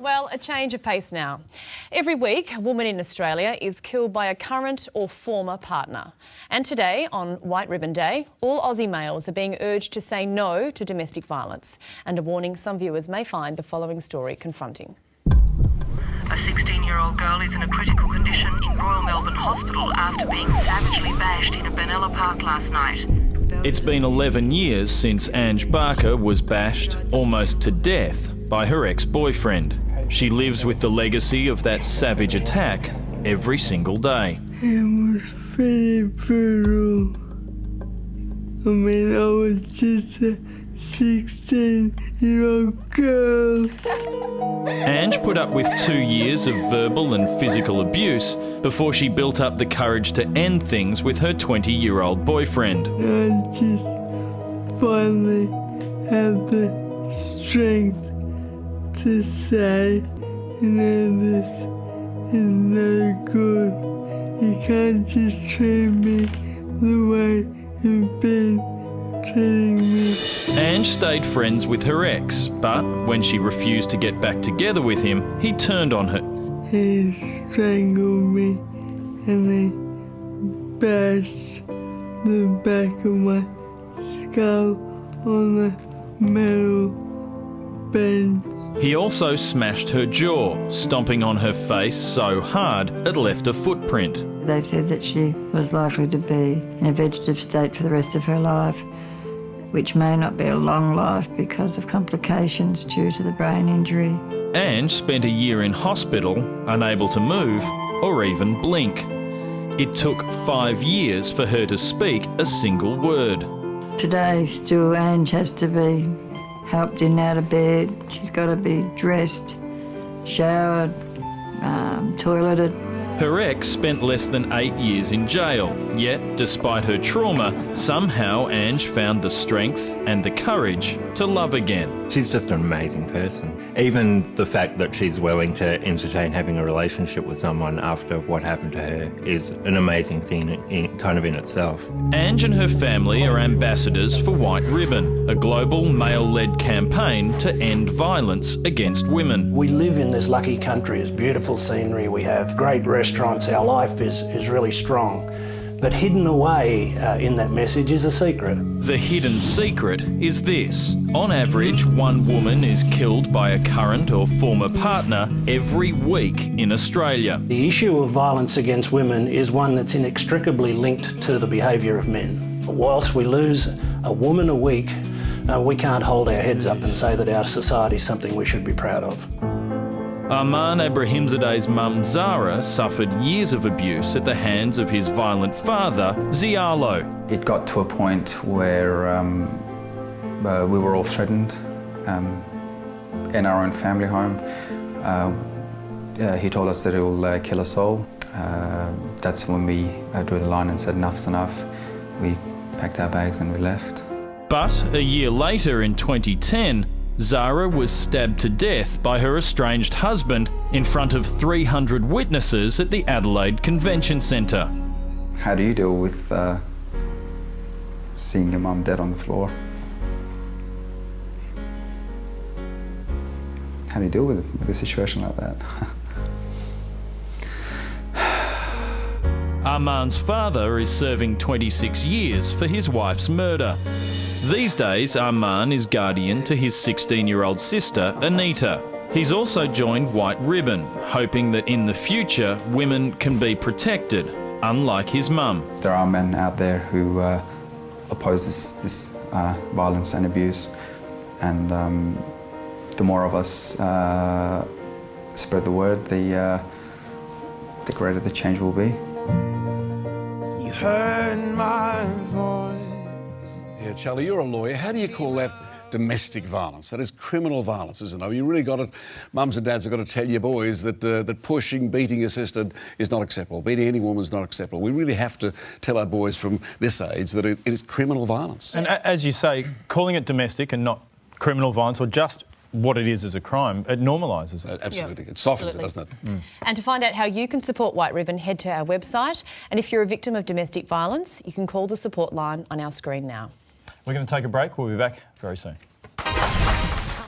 Well, a change of pace now. Every week, a woman in Australia is killed by a current or former partner. And today, on White Ribbon Day, all Aussie males are being urged to say no to domestic violence. And a warning some viewers may find the following story confronting. A 16-year-old girl is in a critical condition in Royal Melbourne Hospital after being savagely bashed in a Benalla Park last night. It's been 11 years since Anj Barker was bashed almost to death by her ex-boyfriend. She lives with the legacy of that savage attack every single day. It was pretty brutal. I mean, I was just a 16-year-old girl. Anj put up with 2 years of verbal and physical abuse before she built up the courage to end things with her 20-year-old boyfriend. I just finally had the strength to say, this is no good. You can't just treat me the way you've been treating me. Anj stayed friends with her ex, but when she refused to get back together with him, he turned on her. He strangled me and he bashed the back of my skull on the metal bench. He also smashed her jaw, stomping on her face so hard it left a footprint. They said that she was likely to be in a vegetative state for the rest of her life, which may not be a long life because of complications due to the brain injury. Anj spent a year in hospital, unable to move or even blink. It took 5 years for her to speak a single word. Today, still, Anj has to be helped in and out of bed. She's got to be dressed, showered, toileted. Her ex spent less than 8 years in jail, yet despite her trauma, somehow Anj found the strength and the courage to love again. She's just an amazing person. Even the fact that she's willing to entertain having a relationship with someone after what happened to her is an amazing thing in itself. Anj and her family are ambassadors for White Ribbon, a global male-led campaign to end violence against women. We live in this lucky country. It's beautiful scenery. We have great restaurants. Our life is really strong. But hidden away in that message is a secret. The hidden secret is this. On average, one woman is killed by a current or former partner every week in Australia. The issue of violence against women is one that's inextricably linked to the behaviour of men. Whilst we lose a woman a week, we can't hold our heads up and say that our society is something we should be proud of. Arman Abrahimzadeh's mum Zara suffered years of abuse at the hands of his violent father, Zialo. It got to a point where we were all threatened in our own family home. He told us that he will kill us all. That's when we drew the line and said enough's enough. We packed our bags and we left. But a year later in 2010, Zara was stabbed to death by her estranged husband in front of 300 witnesses at the Adelaide Convention Centre. How do you deal with seeing your mum dead on the floor? How do you deal with a situation like that? Arman's father is serving 26 years for his wife's murder. These days, Arman is guardian to his 16-year-old sister, Anita. He's also joined White Ribbon, hoping that in the future, women can be protected, unlike his mum. There are men out there who oppose this violence and abuse, and the more of us spread the word, the greater the change will be. You heard my voice. Yeah, Charlie, you're a lawyer. How do you call that domestic violence? That is criminal violence, isn't it? You really got to, mums and dads have got to tell your boys that that pushing, beating your sister is not acceptable. Beating any woman is not acceptable. We really have to tell our boys from this age that it is criminal violence. And as you say, calling it domestic and not criminal violence, or just what it is as a crime, it normalises it. Absolutely. It softens it, doesn't it? Mm. And to find out how you can support White Ribbon, head to our website. And if you're a victim of domestic violence, you can call the support line on our screen now. We're going to take a break. We'll be back very soon.